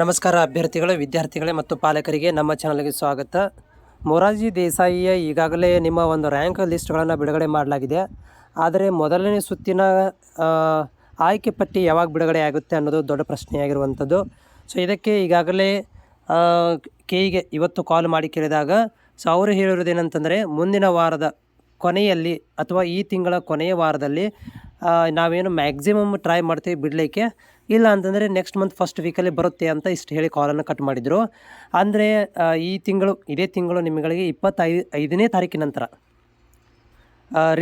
ನಮಸ್ಕಾರ ಅಭ್ಯರ್ಥಿಗಳೇ, ವಿದ್ಯಾರ್ಥಿಗಳೇ ಮತ್ತು ಪಾಲಕರಿಗೆ ನಮ್ಮ ಚಾನಲ್ಗೆ ಸ್ವಾಗತ. ಮೊರಾರ್ಜಿ ದೇಸಾಯಿಯ ಈಗಾಗಲೇ ನಿಮ್ಮ ಒಂದು ರ್ಯಾಂಕ್ ಲಿಸ್ಟ್ಗಳನ್ನು ಬಿಡುಗಡೆ ಮಾಡಲಾಗಿದೆ. ಆದರೆ ಮೊದಲನೇ ಸುತ್ತಿನ ಆಯ್ಕೆ ಪಟ್ಟಿ ಯಾವಾಗ ಬಿಡುಗಡೆ ಆಗುತ್ತೆ ಅನ್ನೋದು ದೊಡ್ಡ ಪ್ರಶ್ನೆಯಾಗಿರುವಂಥದ್ದು. ಸೊ ಇದಕ್ಕೆ ಈಗಾಗಲೇ ಕೆಇಗೆ ಇವತ್ತು ಕಾಲ್ ಮಾಡಿ ಕೇಳಿದಾಗ ಅವರು ಹೇಳಿರೋದೇನಂತಂದರೆ, ಮುಂದಿನ ವಾರದ ಕೊನೆಯಲ್ಲಿ ಅಥವಾ ಈ ತಿಂಗಳ ಕೊನೆಯ ವಾರದಲ್ಲಿ ನಾವೇನು ಮ್ಯಾಕ್ಸಿಮಮ್ ಟ್ರೈ ಮಾಡ್ತೀವಿ ಬಿಡಲಿಕ್ಕೆ, ಇಲ್ಲ ಅಂತಂದರೆ ನೆಕ್ಸ್ಟ್ ಮಂತ್ ಫಸ್ಟ್ ವೀಕಲ್ಲಿ ಬರುತ್ತೆ ಅಂತ ಇಷ್ಟು ಹೇಳಿ ಕಾಲನ್ನು ಕಟ್ ಮಾಡಿದರು. ಅಂದರೆ ಇದೇ ತಿಂಗಳು ನಿಮಗೆ 25ನೇ ತಾರೀಕಿನ ನಂತರ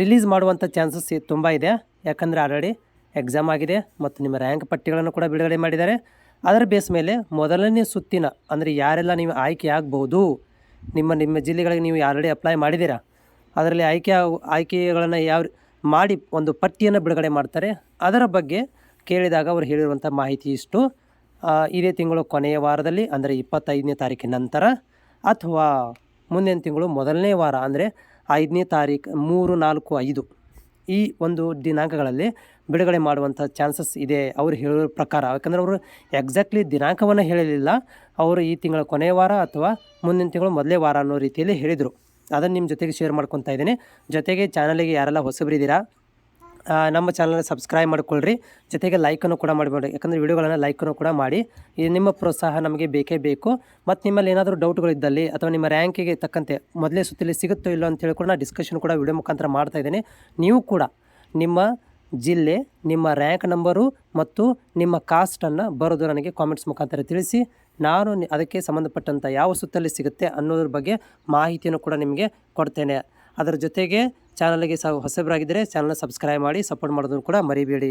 ರಿಲೀಸ್ ಮಾಡುವಂಥ ಚಾನ್ಸಸ್ ತುಂಬ ಇದೆ. ಯಾಕಂದರೆ ಆಲ್ರೆಡಿ ಎಕ್ಸಾಮ್ ಆಗಿದೆ ಮತ್ತು ನಿಮ್ಮ ರ್ಯಾಂಕ್ ಪಟ್ಟಿಗಳನ್ನು ಕೂಡ ಬಿಡುಗಡೆ ಮಾಡಿದ್ದಾರೆ. ಅದರ ಬೇಸ್ ಮೇಲೆ ಮೊದಲನೇ ಸುತ್ತಿನ ಅಂದರೆ ಯಾರೆಲ್ಲ ನೀವು ಆಯ್ಕೆ ಆಗಬಹುದು, ನಿಮ್ಮ ಜಿಲ್ಲೆಗಳಿಗೆ ನೀವು ಆಲ್ರೆಡಿ ಅಪ್ಲೈ ಮಾಡಿದ್ದೀರಾ, ಅದರಲ್ಲಿ ಆಯ್ಕೆಗಳನ್ನು ಮಾಡಿ ಒಂದು ಪಟ್ಟಿಯನ್ನು ಬಿಡುಗಡೆ ಮಾಡ್ತಾರೆ. ಅದರ ಬಗ್ಗೆ ಕೇಳಿದಾಗ ಅವರು ಹೇಳಿರುವಂಥ ಮಾಹಿತಿ ಇಷ್ಟು: ಇದೇ ತಿಂಗಳು ಕೊನೆಯ ವಾರದಲ್ಲಿ ಅಂದರೆ 25ನೇ ತಾರೀಕಿನ ನಂತರ ಅಥವಾ ಮುಂದಿನ ತಿಂಗಳು ಮೊದಲನೇ ವಾರ ಅಂದರೆ 5ನೇ ತಾರೀಕು, 3, 4, 5 ಈ ಒಂದು ದಿನಾಂಕಗಳಲ್ಲಿ ಬಿಡುಗಡೆ ಮಾಡುವಂಥ ಚಾನ್ಸಸ್ ಇದೆ ಅವರು ಹೇಳೋ ಪ್ರಕಾರ. ಯಾಕಂದರೆ ಅವರು ಎಕ್ಸಾಕ್ಟ್ಲಿ ದಿನಾಂಕವನ್ನು ಹೇಳಲಿಲ್ಲ, ಅವರು ಈ ತಿಂಗಳ ಕೊನೆಯ ವಾರ ಅಥವಾ ಮುಂದಿನ ತಿಂಗಳು ಮೊದಲೇ ವಾರ ಅನ್ನೋ ರೀತಿಯಲ್ಲಿ ಹೇಳಿದರು. ಅದನ್ನು ನಿಮ್ಮ ಜೊತೆಗೆ ಶೇರ್ ಮಾಡ್ಕೊತಾ ಇದ್ದೀನಿ. ಜೊತೆಗೆ ಚಾನಲಿಗೆ ಯಾರೆಲ್ಲ ಹೊಸಬರಿದ್ದೀರಾ ನಮ್ಮ ಚಾನಲ್ನ ಸಬ್ಸ್ಕ್ರೈಬ್ ಮಾಡ್ಕೊಳ್ರಿ. ಜೊತೆಗೆ ಲೈಕನ್ನು ಕೂಡ ಮಾಡಿಬಿಡಿ, ಯಾಕಂದರೆ ವಿಡಿಯೋಗಳನ್ನು ಲೈಕನ್ನು ಕೂಡ ಮಾಡಿ. ನಿಮ್ಮ ಪ್ರೋತ್ಸಾಹ ನಮಗೆ ಬೇಕೇ ಬೇಕು. ಮತ್ತು ನಿಮ್ಮಲ್ಲಿ ಏನಾದರೂ ಡೌಟ್ಗಳಿದ್ದಲ್ಲಿ ಅಥವಾ ನಿಮ್ಮ ರ್ಯಾಂಕಿಗೆ ತಕ್ಕಂತೆ ಮೊದಲೇ ಸುತ್ತಲ್ಲಿ ಸಿಗುತ್ತೋ ಇಲ್ಲೋ ಅಂತೇಳಿ ಕೂಡ ನಾನು ಡಿಸ್ಕಷನ್ ಕೂಡ ವಿಡಿಯೋ ಮುಖಾಂತರ ಮಾಡ್ತಾಯಿದ್ದೀನಿ. ನೀವು ಕೂಡ ನಿಮ್ಮ ಜಿಲ್ಲೆ, ನಿಮ್ಮ ರ್ಯಾಂಕ್ ನಂಬರು ಮತ್ತು ನಿಮ್ಮ ಕಾಸ್ಟನ್ನು ಬರೋದು ನನಗೆ ಕಾಮೆಂಟ್ಸ್ ಮುಖಾಂತರ ತಿಳಿಸಿ. ನಾನು ಅದಕ್ಕೆ ಸಂಬಂಧಪಟ್ಟಂಥ ಯಾವ ಸುತ್ತಲ್ಲಿ ಸಿಗುತ್ತೆ ಅನ್ನೋದ್ರ ಬಗ್ಗೆ ಮಾಹಿತಿಯನ್ನು ಕೂಡ ನಿಮಗೆ ಕೊಡ್ತೇನೆ. ಅದರ ಜೊತೆಗೆ ಚಾನಲ್ಗೆ ಹೊಸಬರಾಗಿದ್ದರೆ ಚಾನಲ್ನ ಸಬ್ಸ್ಕ್ರೈಬ್ ಮಾಡಿ ಸಪೋರ್ಟ್ ಮಾಡೋದನ್ನು ಕೂಡ ಮರಿಬೇಡಿ.